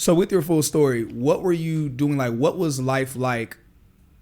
So with your full story, what were you doing? Like, what was life like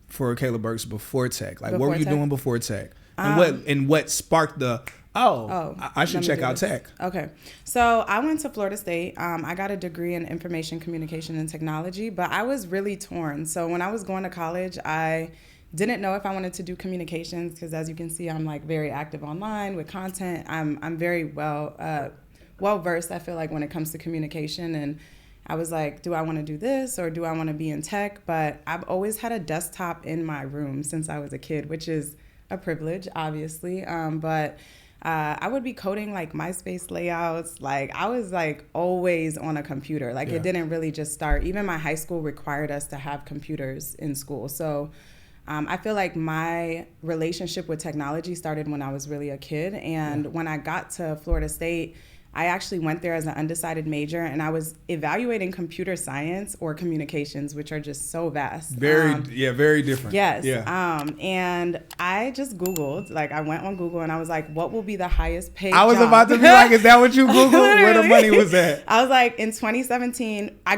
for Kayla Burke before tech? Like, what were you doing before tech? And what sparked the, I should check out tech? Okay. So I went to Florida State. I got a degree in information communication and technology, but I was really torn. So when I was going to college, I didn't know if I wanted to do communications because, as you can see, I'm like very active online with content. I'm very well versed, I feel like, when it comes to communication. And I was like, do I want to do this or do I want to be in tech? But I've always had a desktop in my room since I was a kid, which is a privilege, obviously. But I would be coding like MySpace layouts. Like I was like always on a computer. Like it didn't really just start. Even my high school required us to have computers in school. So I feel like my relationship with technology started when I was really a kid. And when I got to Florida State, I actually went there as an undecided major, and I was evaluating computer science or communications, which are just so vast. Very different. Yes. Yeah. And I just Googled, like I went on Google and I was like, what will be the highest paid I was job? about to be like, is that what you Googled? Where the money was at? I was like, in 2017, I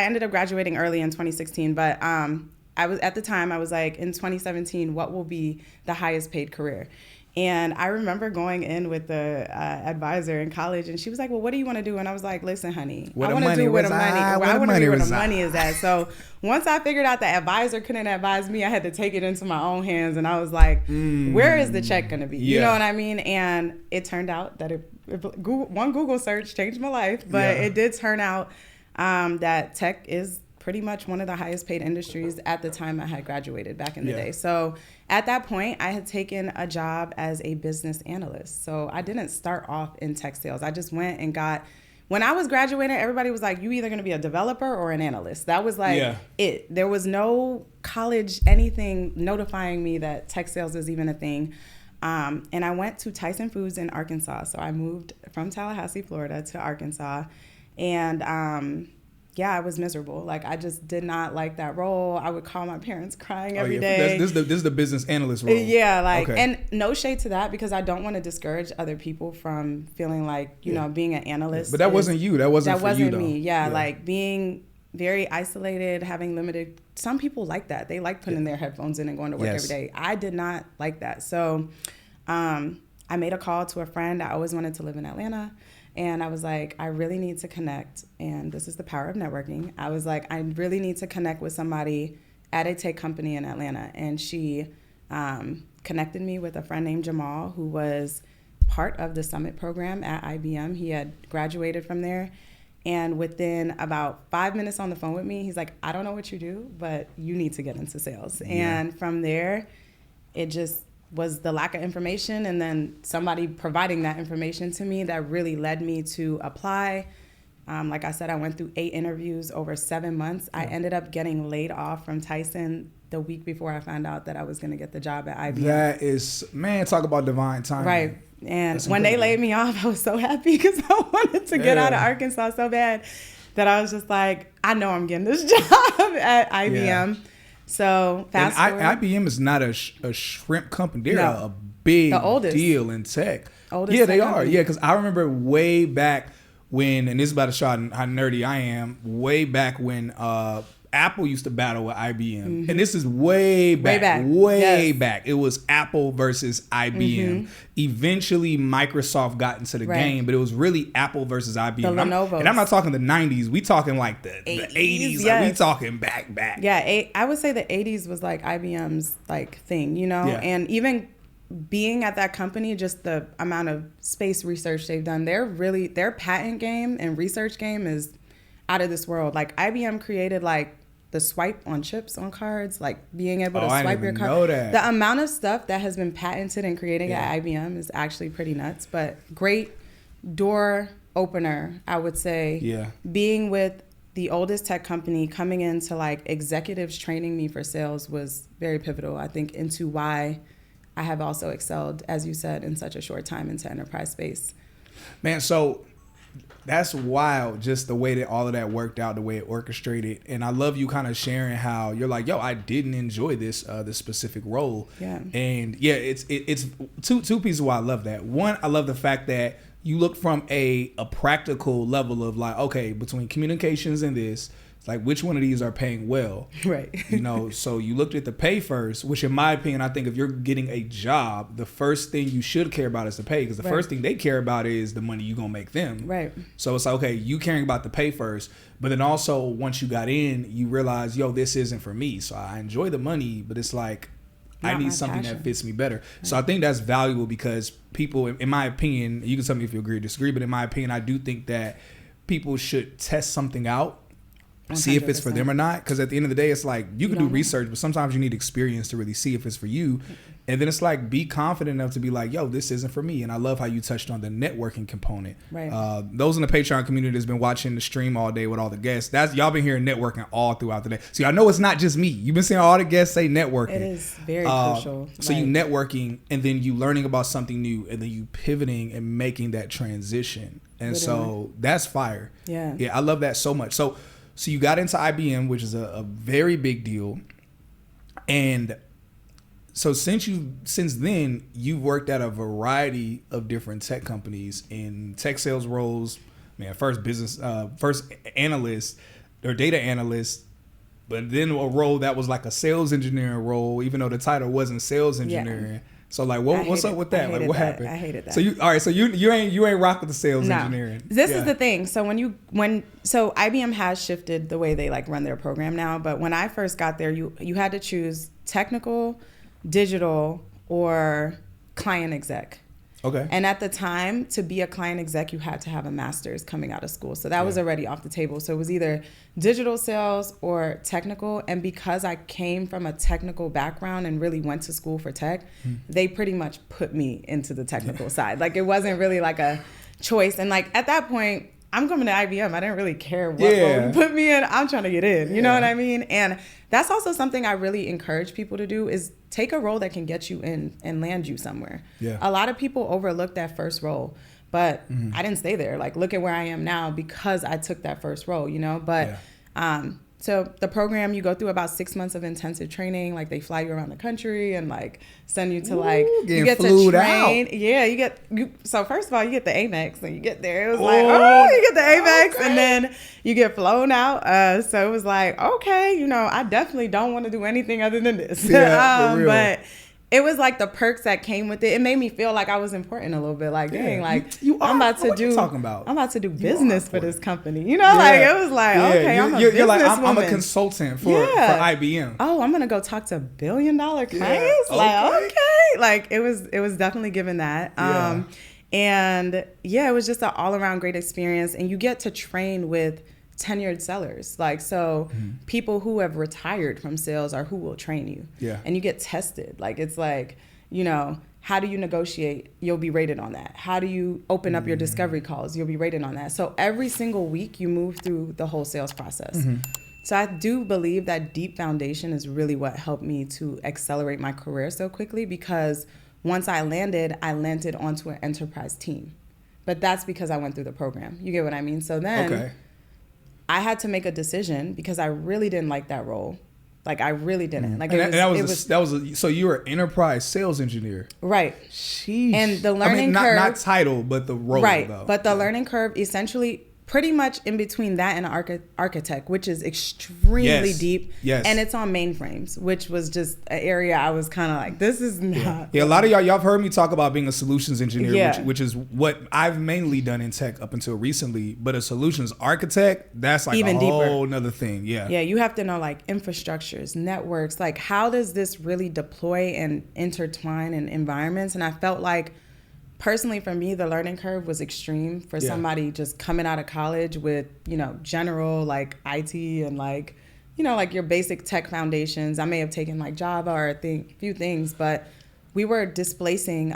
ended up graduating early in 2016, but I was at the time, I was like, in 2017, what will be the highest paid career? And I remember going in with the advisor in college, and she was like, well, what do you want to do? And I was like, listen, honey, I want to do where the money is at. So once I figured out the advisor couldn't advise me, I had to take it into my own hands. And I was like, where is the check going to be? You know what I mean? And it turned out that one Google search changed my life, but it did turn out that tech is pretty much one of the highest paid industries at the time I had graduated back in the day. So at that point, I had taken a job as a business analyst. So I didn't start off in tech sales. I just went and when I was graduating, everybody was like, you either going to be a developer or an analyst. That was like it. There was no college, anything notifying me that tech sales was even a thing. And I went to Tyson Foods in Arkansas. So I moved from Tallahassee, Florida to Arkansas. And I was miserable. Like, I just did not like that role. I would call my parents crying every day. This is the business analyst role. And no shade to that, because I don't want to discourage other people from feeling like, you know, being an analyst. But that wasn't you. That wasn't for you, though. Me. Like being very isolated, having limited. Some people like that. They like putting their headphones in and going to work every day. I did not like that. So I made a call to a friend. I always wanted to live in Atlanta. And I was like, I really need to connect. And this is the power of networking. I was like, I really need to connect with somebody at a tech company in Atlanta. And she connected me with a friend named Jamal, who was part of the summit program at IBM. He had graduated from there. And within about 5 minutes on the phone with me, he's like, I don't know what you do, but you need to get into sales. And from there, it just was the lack of information, and then somebody providing that information to me that really led me to apply. Like I said, I went through 8 interviews over 7 months. I ended up getting laid off from Tyson the week before I found out that I was going to get the job at IBM. That is, man, talk about divine timing. Right. And when they laid me off, I was so happy because I wanted to get out of Arkansas so bad that I was just like, I know I'm getting this job at IBM. Yeah. So fast forward. IBM is not a shrimp company. They're a big deal in tech. Oldest they tech are. company. Yeah, because I remember way back when, and this is about to show how nerdy I am, way back when Apple used to battle with IBM. Mm-hmm. And this is way back. It was Apple versus IBM. Mm-hmm. Eventually, Microsoft got into the game, but it was really Apple versus IBM. The Lenovo. And I'm not talking the 90s. We talking like the 80s. Like, we talking back. Yeah, I would say the 80s was like IBM's like thing, you know? Yeah. And even being at that company, just the amount of space research they've done, their patent game and research game is out of this world. Like IBM created like the swipe on chips on cards, like being able to swipe your card. Know that. The amount of stuff that has been patented and created at IBM is actually pretty nuts, but great door opener, I would say. Yeah. Being with the oldest tech company, coming into like executives training me for sales was very pivotal, I think, into why I have also excelled, as you said, in such a short time into enterprise space. Man, so that's wild, just the way that all of that worked out, the way it orchestrated. And I love you kind of sharing how you're like, yo, I didn't enjoy this specific role. Yeah. And yeah, it's two pieces why I love that. One, I love the fact that you look from a practical level of like, okay, between communications and this, it's like which one of these are paying well, right? You know, so you looked at the pay first, which in my opinion, I think if you're getting a job, the first thing you should care about is the pay, because the first thing they care about is the money you're gonna make them, right? So it's like, okay, you caring about the pay first, but then also once you got in, you realize, yo, this isn't for me. So I enjoy the money, but it's like, I need something that fits me better. Right. So I think that's valuable, because people, in my opinion, you can tell me if you agree or disagree, but in my opinion, I do think that people should test something out, 100%. See if it's for them or not. Because at the end of the day, it's like you can do research, but sometimes you need experience to really see if it's for you. And then it's like, be confident enough to be like, yo, this isn't for me. And I love how you touched on the networking component. Right. Those in the Patreon community that's been watching the stream all day with all the guests, that's y'all been hearing networking all throughout the day. So I know it's not just me. You've been seeing all the guests say networking. It is very crucial. So you networking, and then you learning about something new, and then you pivoting and making that transition. And so that's fire. Yeah. Yeah, I love that so much. So you got into IBM, which is a very big deal. And so since then, you've worked at a variety of different tech companies in tech sales roles. Man, first analyst or data analyst, but then a role that was like a sales engineering role, even though the title wasn't sales engineering. Yeah. So like, what's up with that? Like, what happened? I hated that. So you ain't rock with the sales engineering. This is the thing. So so IBM has shifted the way they like run their program now. But when I first got there, you had to choose technical, digital, or client exec. Okay. And at the time, to be a client exec, you had to have a master's coming out of school. So that was already off the table. So it was either digital sales or technical. And because I came from a technical background and really went to school for tech, they pretty much put me into the technical side. Like, it wasn't really like a choice. And like, at that point, I'm coming to IBM. I didn't really care what role you put me in. I'm trying to get in. You know what I mean? And that's also something I really encourage people to do, is take a role that can get you in and land you somewhere. Yeah. A lot of people overlook that first role, but I didn't stay there. Like, look at where I am now because I took that first role, you know? But so the program, you go through about 6 months of intensive training. Like, they fly you around the country and like send you to you get to train. Out. Yeah, so first of all, you get the Amex when you get there. It was you get the Amex and then you get flown out. So it was like, okay, you know, I definitely don't want to do anything other than this. Yeah, for real. But it was like the perks that came with it. It made me feel like I was important a little bit. Like, dang, like I'm about to do business for this company. You know, like it was like, okay, I'm a businesswoman. You're like, I'm a consultant for IBM. Oh, I'm gonna go talk to $1 billion clients. Yeah, like, okay, like it was definitely given that. And it was just an all around great experience. And you get to train with tenured sellers, like, so people who have retired from sales are who will train you. And you get tested. Like, it's like, you know, how do you negotiate? You'll be rated on that. How do you open up your discovery calls? You'll be rated on that. So every single week you move through the whole sales process. So I do believe that deep foundation is really what helped me to accelerate my career so quickly, because once I landed onto an enterprise team. But that's because I went through the program. You get what I mean? So then I had to make a decision because I really didn't like that role. Like, I really didn't. Like, so you were an enterprise sales engineer, right? Sheesh. And the learning curve, not title, but the role, right? Though. But the learning curve, essentially, pretty much in between that and an architect, which is extremely deep. Yes. And it's on mainframes, which was just an area I was kind of like, this is not. Yeah, a lot of y'all have heard me talk about being a solutions engineer, which is what I've mainly done in tech up until recently. But a solutions architect, that's like even a whole nother thing. Yeah. Yeah, you have to know like infrastructures, networks, like how does this really deploy and intertwine in environments? And I felt like, personally, for me, the learning curve was extreme for somebody just coming out of college with, you know, general like IT and like, you know, like your basic tech foundations. I may have taken like Java or a few things, but we were displacing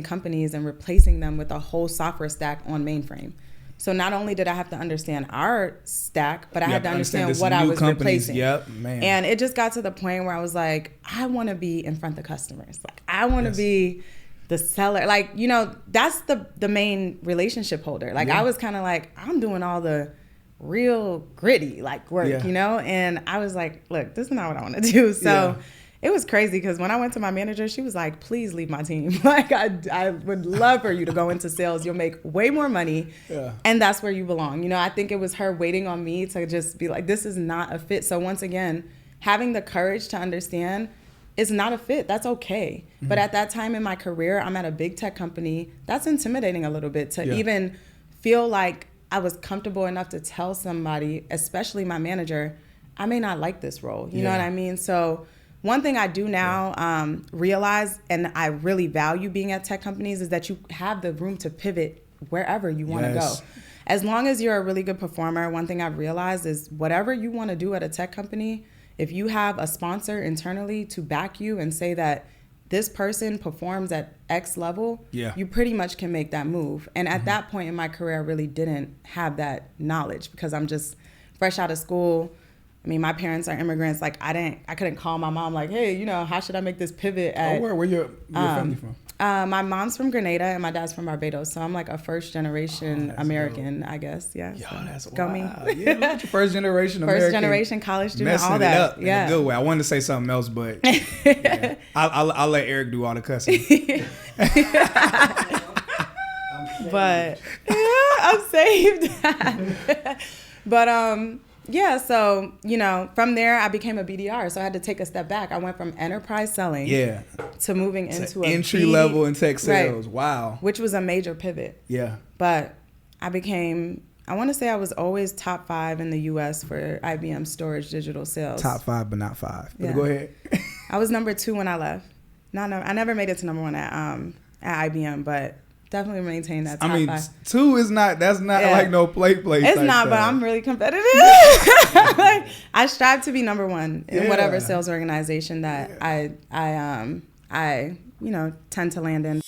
companies and replacing them with a whole software stack on mainframe. So not only did I have to understand our stack, but I had to understand what I was replacing. And it just got to the point where I was like, I want to be in front of customers. Like, I want to be the seller, like, you know, that's the main relationship holder. Like, I was kind of like, I'm doing all the real gritty like work, you know, and I was like, look, this is not what I want to do. So It was crazy because when I went to my manager, she was like, please leave my team. Like, I would love for you to go into sales. You'll make way more money. Yeah. And that's where you belong. You know, I think it was her waiting on me to just be like, this is not a fit. So once again, having the courage to understand it's not a fit. That's okay. Mm-hmm. But at that time in my career, I'm at a big tech company. That's intimidating a little bit to even feel like I was comfortable enough to tell somebody, especially my manager, I may not like this role. You know what I mean? So one thing I do now realize, and I really value being at tech companies, is that you have the room to pivot wherever you want to go. As long as you're a really good performer, one thing I've realized is whatever you want to do at a tech company, if you have a sponsor internally to back you and say that this person performs at X level, you pretty much can make that move. And at that point in my career, I really didn't have that knowledge because I'm just fresh out of school. I mean, my parents are immigrants. Like, I couldn't call my mom like, hey, you know, how should I make this pivot? Where your family from? My mom's from Grenada and my dad's from Barbados. So I'm like a first generation American, dope. I guess. Yeah. Yo, so that's wild. Yeah, look at your first generation American. First generation college student, all that. It up in a good way. I wanted to say something else, but I'll let Eric do all the cussing. But I'm saved. But yeah, so, you know, from there, I became a BDR. So I had to take a step back. I went from enterprise selling to moving into an entry level in tech sales. Right, wow. Which was a major pivot. Yeah. But I want to say I was always top 5 in the U.S. for IBM storage digital sales. Top 5, but not 5. But go ahead. I was number 2 when I left. No, I never made it to number 1 at IBM, but definitely maintain that top 5. 2 is not, that's not like no play. It's not, but I'm really competitive. Like, I strive to be number 1 in whatever sales organization that I tend to land in.